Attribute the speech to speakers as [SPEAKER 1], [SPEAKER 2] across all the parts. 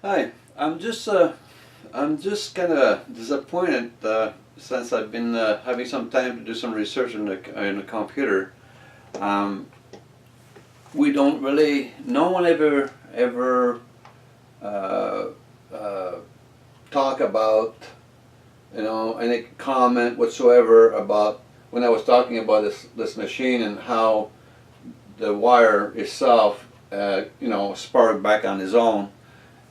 [SPEAKER 1] Hi, I'm just kind of disappointed since I've been having some time to do some research in the computer. Um, we don't really, no one ever uh, uh, talk about, any comment whatsoever about when I was talking about this machine and how the wire itself, sparked back on its own.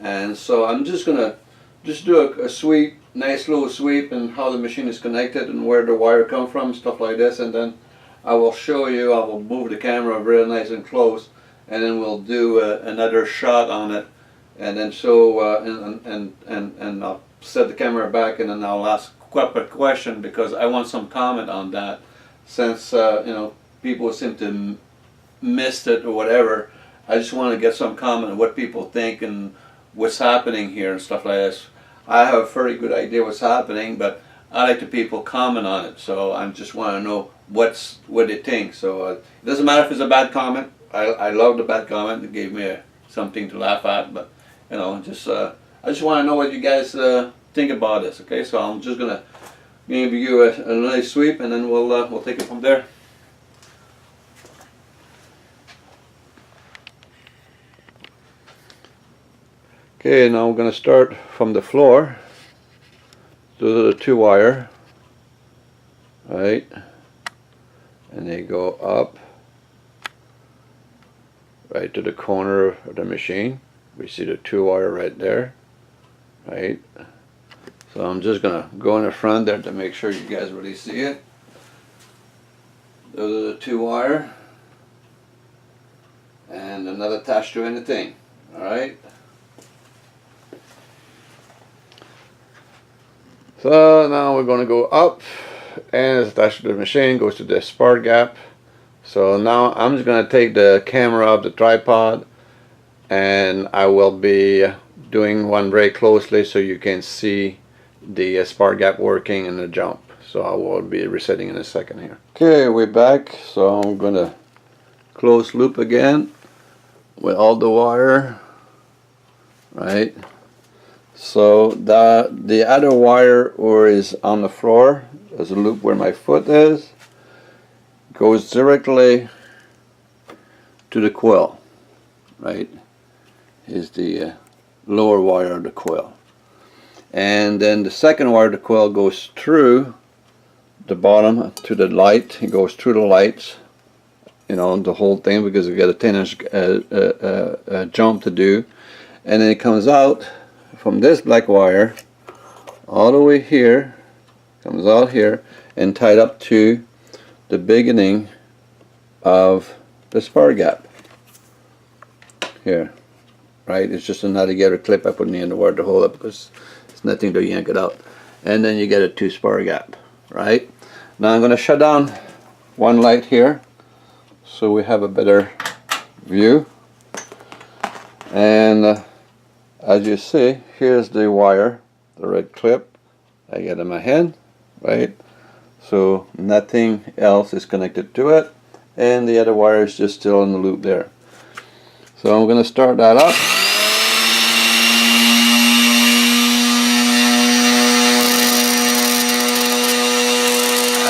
[SPEAKER 1] And so I'm just gonna do a sweep, nice little sweep, and how the machine is connected and where the wire come from, stuff like this, and then I will show you. I will move the camera real nice and close, and then we'll do another shot on it, and then show and I'll set the camera back, and then I'll ask a question because I want some comment on that, since people seem to missed it or whatever. I just want to get some comment on what people think and what's happening here and stuff like this. I have a very good idea what's happening, but I like the people comment on it, so I just want to know what they think. So it doesn't matter if it's a bad comment. I love the bad comment. It gave me something to laugh at, but I just want to know what you guys think about this. Okay, so I'm just gonna give you a nice sweep, and then we'll take it from there. Okay, now we're going to start from the floor. Those are the two wire, right? And they go up right to the corner of the machine. We see the two wire right there, right? So I'm just going to go in the front there to make sure you guys really see it. Those are the two wire, and they're not attached to anything, all right? So now we're going to go up, and it's attached to the machine, goes to the spark gap. So now I'm just going to take the camera off the tripod, and I will be doing one very closely so you can see the spark gap working and the jump. So I will be resetting in a second here. Okay, we're back. So I'm going to close loop again with all the wire, right? So the other wire is on the floor. There's a loop where my foot is. Goes directly to the coil, right? Is the lower wire of the coil. And then the second wire of the coil goes through the bottom to the light. It goes through the lights, the whole thing, because we got a 10-inch jump to do. And then it comes out from this black wire all the way here, comes out here and tied up to the beginning of the spark gap here, right? It's just an alligator clip I put in the end of the wire to hold up because it's nothing to yank it out. And then you get a two spark gap, right? Now I'm going to shut down one light here so we have a better view. And as you see, here's the wire, the red clip I get in my hand, right? So nothing else is connected to it, and the other wire is just still in the loop there. So I'm going to start that up.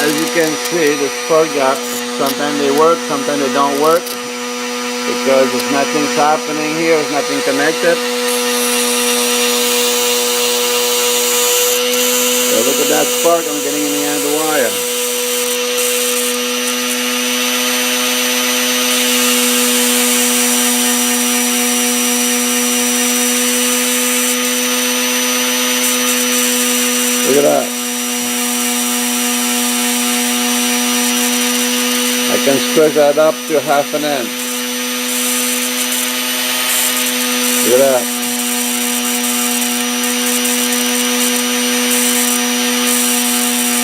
[SPEAKER 1] As you can see, the spark gap, sometimes they work, sometimes they don't work, because there's nothing's happening here, there's nothing connected. So look at that spark I'm getting in the end of the wire. Look at that. I can stretch that up to half an inch. Look at that.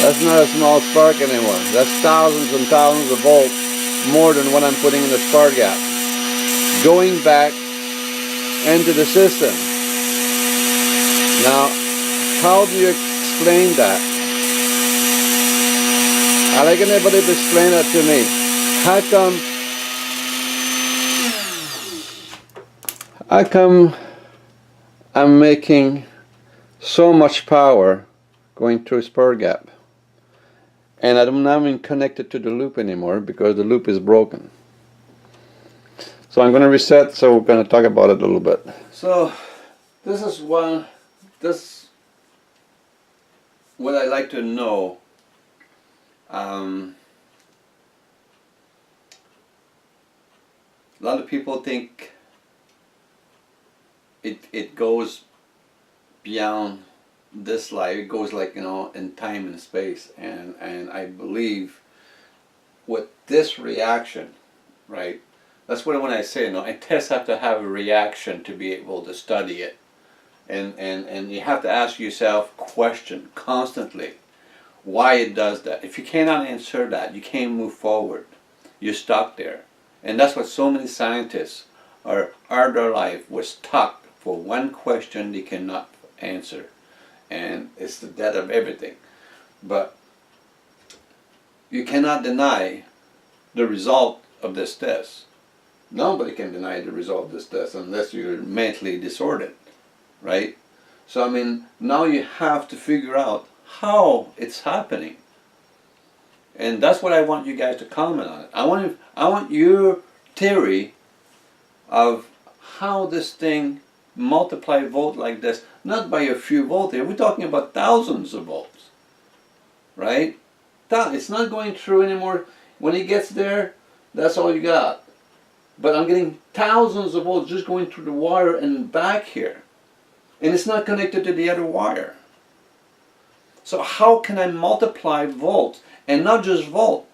[SPEAKER 1] That's not a small spark anymore. That's thousands and thousands of volts more than what I'm putting in the spark gap, going back into the system. Now, how do you explain that? I'd like anybody to explain that to me. How come I'm making so much power going through spur gap. And I'm not even connected to the loop anymore because the loop is broken. So I'm going to reset, so we're going to talk about it a little bit. So this is what I like to know. A lot of people think it goes beyond this life. It goes like, you know, in time and space, and I believe with this reaction, right? That's what when I say, you know, and tests have to have a reaction to be able to study it, and you have to ask yourself question constantly why it does that. If you cannot answer that, you can't move forward. You're stuck there, and that's what so many scientists are their life was stuck for one question they cannot answer. And it's the death of everything. But you cannot deny the result of this test. Nobody can deny the result of this test unless you're mentally disordered, right? So I mean, now you have to figure out how it's happening. And that's what I want you guys to comment on it. I want your theory of how this thing multiply volt like this, not by a few volts here. We're talking about thousands of volts, right? It's not going through anymore. When it gets there, that's all you got. But I'm getting thousands of volts just going through the wire and back here, and it's not connected to the other wire. So how can I multiply volts, and not just volt?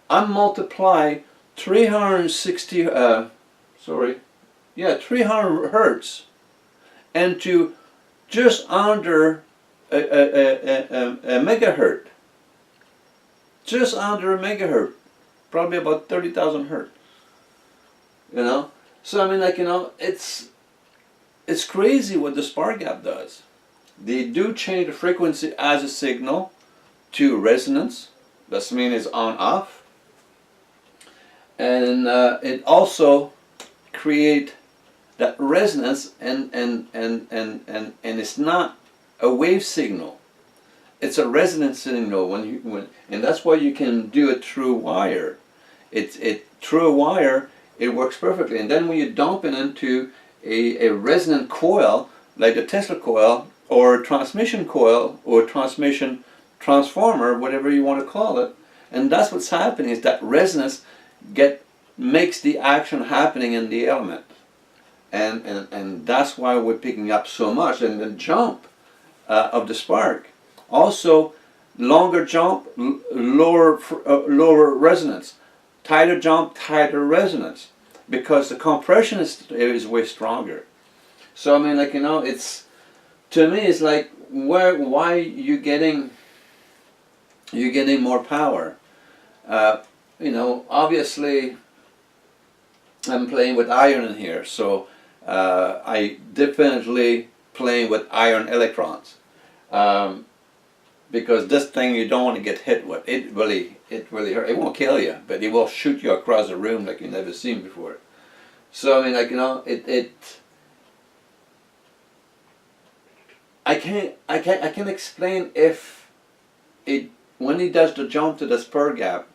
[SPEAKER 1] I multiply 360 300 hertz into just under a megahertz. Just under a megahertz. Probably about 30,000 hertz. You know? So I mean, like, you know, it's crazy what the spark gap does. They do change the frequency as a signal to resonance. That means it's on off. And it also create that resonance, and it's not a wave signal. It's a resonance signal and that's why you can do it through wire. Through a wire it works perfectly. And then when you dump it into a resonant coil like the Tesla coil or a transmission coil or transmission transformer, whatever you want to call it, and that's what's happening is that resonance makes the action happening in the element. And that's why we're picking up so much. And the jump of the spark, also longer jump, lower resonance, tighter jump, tighter resonance, because the compression is way stronger. So I mean, like, you know, it's, to me, it's like, why you getting more power? You know, obviously I'm playing with iron in here, so I definitely playing with iron electrons, because this thing you don't want to get hit with. It really hurt. It won't kill you, but it will shoot you across the room like you've never seen before. So I mean, like, you know, I can't explain if when it does the jump to the spur gap,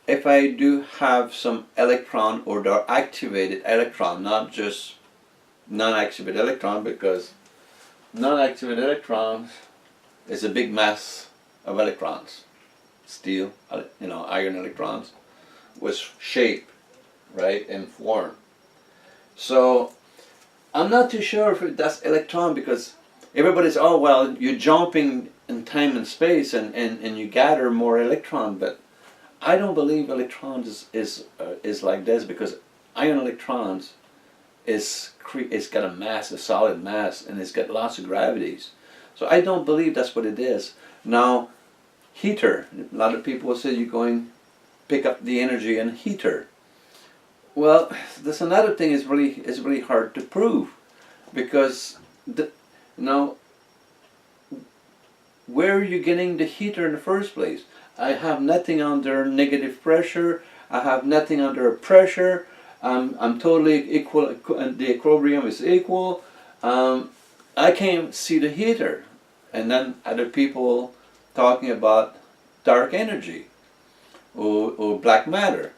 [SPEAKER 1] if I do have some electron or the activated electron, not just non-activated electron, because non-activated electrons is a big mass of electrons, steel, you know, iron electrons with shape, right, and form. So I'm not too sure if that's electron, because everybody's, oh well, you're jumping in time and space and you gather more electron, but I don't believe electrons is like this, because iron electrons it's got a mass, a solid mass, and it's got lots of gravities. So I don't believe that's what it is. Now, heater, a lot of people will say you're going to pick up the energy in heater. Well, that's another thing is really hard to prove, because where are you getting the heater in the first place? I have nothing under negative pressure. I have nothing under pressure. I'm totally equal. The equilibrium is equal. I came see the heater, and then other people talking about dark energy or black matter.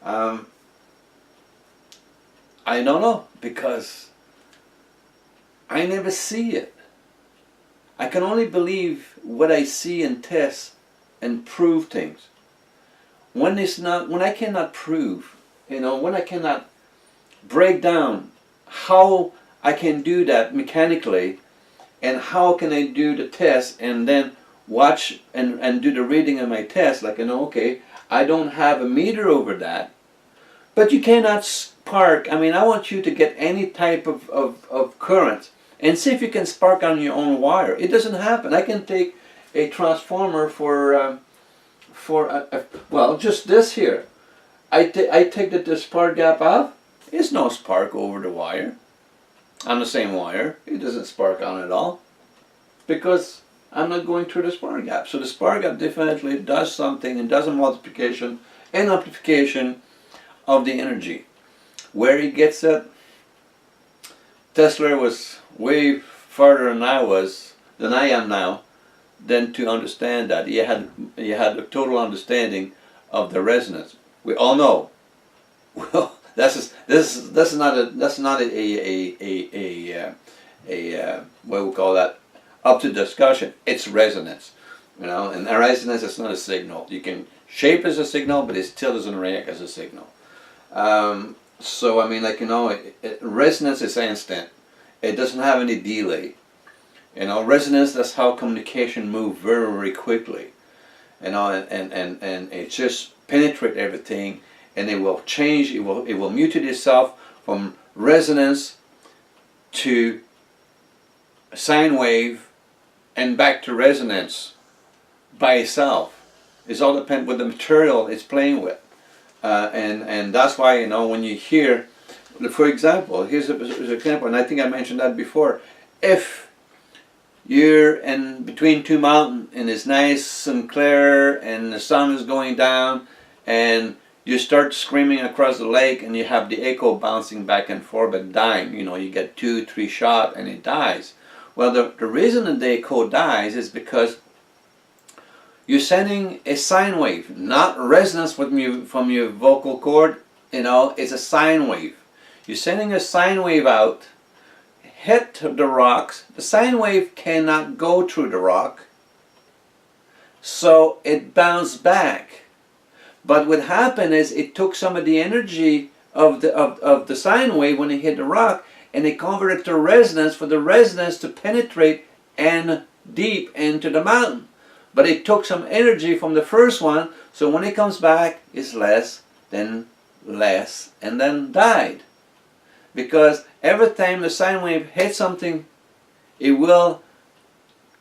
[SPEAKER 1] Um, I don't know, because I never see it. I can only believe what I see and test and prove things. When I cannot prove, when I cannot break down how I can do that mechanically, and how can I do the test and then watch and do the reading of my test, like, okay, I don't have a meter over that, but you cannot spark. I mean, I want you to get any type of current and see if you can spark on your own wire. It doesn't happen. I can take a transformer for well, just this here. I take the spark gap out. There's no spark over the wire. On the same wire, it doesn't spark on it at all, because I'm not going through the spark gap. So the spark gap definitely does something, and does a multiplication and amplification of the energy. Where he gets it, Tesla was way farther than I am now, than to understand that. He had a total understanding of the resonance. We all know. Well, that's not a what we call that, up to discussion. It's resonance, and a resonance is not a signal. You can shape as a signal, but it still doesn't react as a signal. So I mean, resonance is instant. It doesn't have any delay. Resonance, that's how communication moves very, very quickly. And it just penetrates everything, and it will change, it will mutate itself from resonance to sine wave and back to resonance by itself. It's all depends what the material it's playing with. And that's why, when you hear, for example, here's an example, and I think I mentioned that before. If you're in between two mountains and it's nice and clear and the sun is going down, and you start screaming across the lake and you have the echo bouncing back and forth but dying, you get 2-3 shots and it dies. Well, the reason that the echo dies is because you're sending a sine wave, not resonance from your vocal cord. It's a sine wave. You're sending a sine wave out, hit the rocks. The sine wave cannot go through the rock, so it bounced back. But what happened is it took some of the energy of the sine wave when it hit the rock, and it converted it to resonance for the resonance to penetrate and deep into the mountain. But it took some energy from the first one, so when it comes back, it's less, then less, and then died. Because every time the sine wave hits something, it will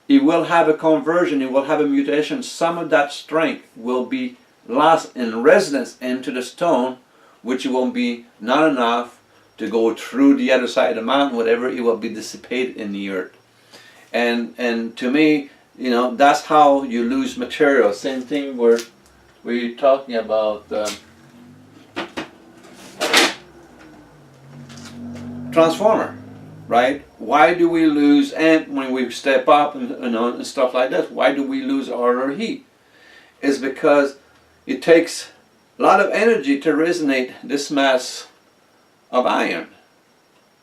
[SPEAKER 1] have a conversion, it will have a mutation. Some of that strength will be lost in resonance into the stone, which will be not enough to go through the other side of the mountain, whatever, it will be dissipated in the earth. And to me, that's how you lose material. Same thing where we're talking about transformer, right? Why do we lose amp when we step up and stuff like that? Why do we lose our heat? It's because it takes a lot of energy to resonate this mass of iron,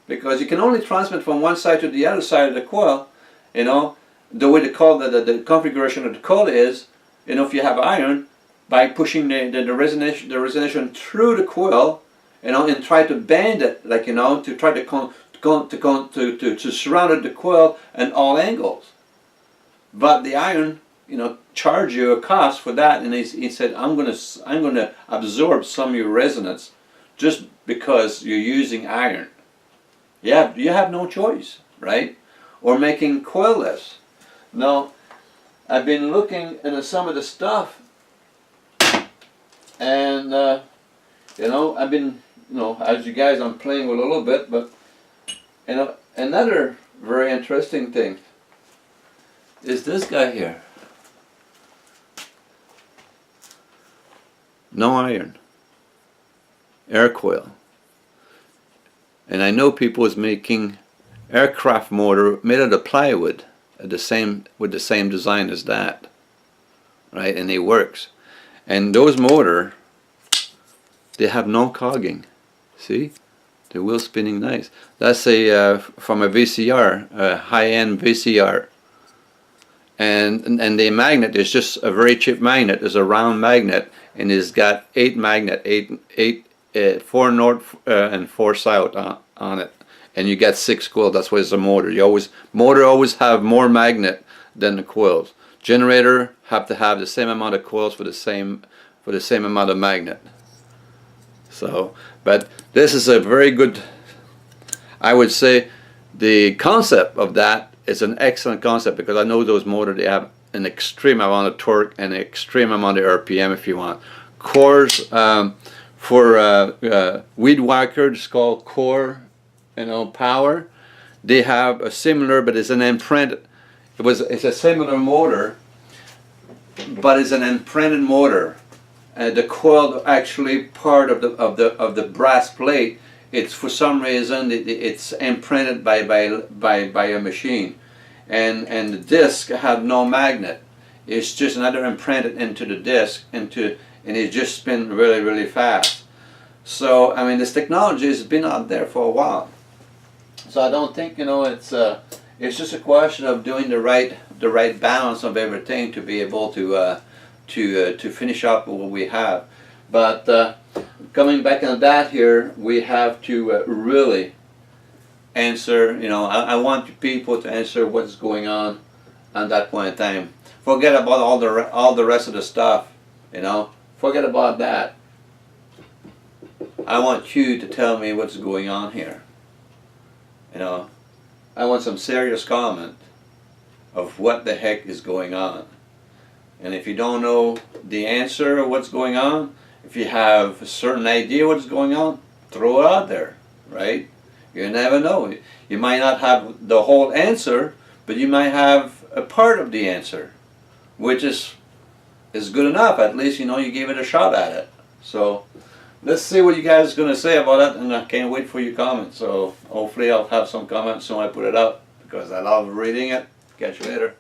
[SPEAKER 1] because you can only transmit from one side to the other side of the coil. The way the configuration of the coil is, if you have iron, by pushing the resonation through the coil, and try to bend it, to try to surround the coil at all angles. But the iron, charge you a cost for that, and he said, I'm gonna absorb some of your resonance just because you're using iron. You have no choice, right? Or making coilless. Now, I've been looking into some of the stuff, and I've been, as you guys, I'm playing with a little bit, but another very interesting thing is this guy here. No iron, air coil. And I know people is making aircraft motor made out of plywood, with the same design as that, right? And it works. And those motor, they have no cogging. See, the wheel spinning nice. That's a from a VCR, a high-end VCR. And the magnet is just a very cheap magnet. It's a round magnet, and it's got 8 magnet, 4 north and 4 south on it, and you get 6 coils. That's why it's a motor. Motor always have more magnet than the coils. Generator have to have the same amount of coils for the same amount of magnet. So, but this is a very good, I would say, the concept of that is an excellent concept, because I know those motors, they have an extreme amount of torque and an extreme amount of RPM if you want. Cores, for weed whacker, it's called core, power. They have a similar, but it's an imprinted. It's a similar motor, but it's an imprinted motor. The coil actually part of the brass plate. It's for some reason it's imprinted by a machine, and the disc have no magnet. It's just another imprinted into the disc, and it just spins really, really fast. So I mean, this technology has been out there for a while. So I don't think it's just a question of doing the right balance of everything to be able to finish up what we have. But coming back on that here, we have to really answer, I want people to answer what's going on at that point in time. Forget about all the rest of the stuff, forget about that. I want you to tell me what's going on here. I want some serious comment of what the heck is going on. And if you don't know the answer of what's going on, if you have a certain idea what's going on, throw it out there, right? You never know. You might not have the whole answer, but you might have a part of the answer, which is good enough. At least you gave it a shot at it. So let's see what you guys are going to say about it, and I can't wait for your comments. So hopefully I'll have some comments when I put it up, because I love reading it. Catch you later.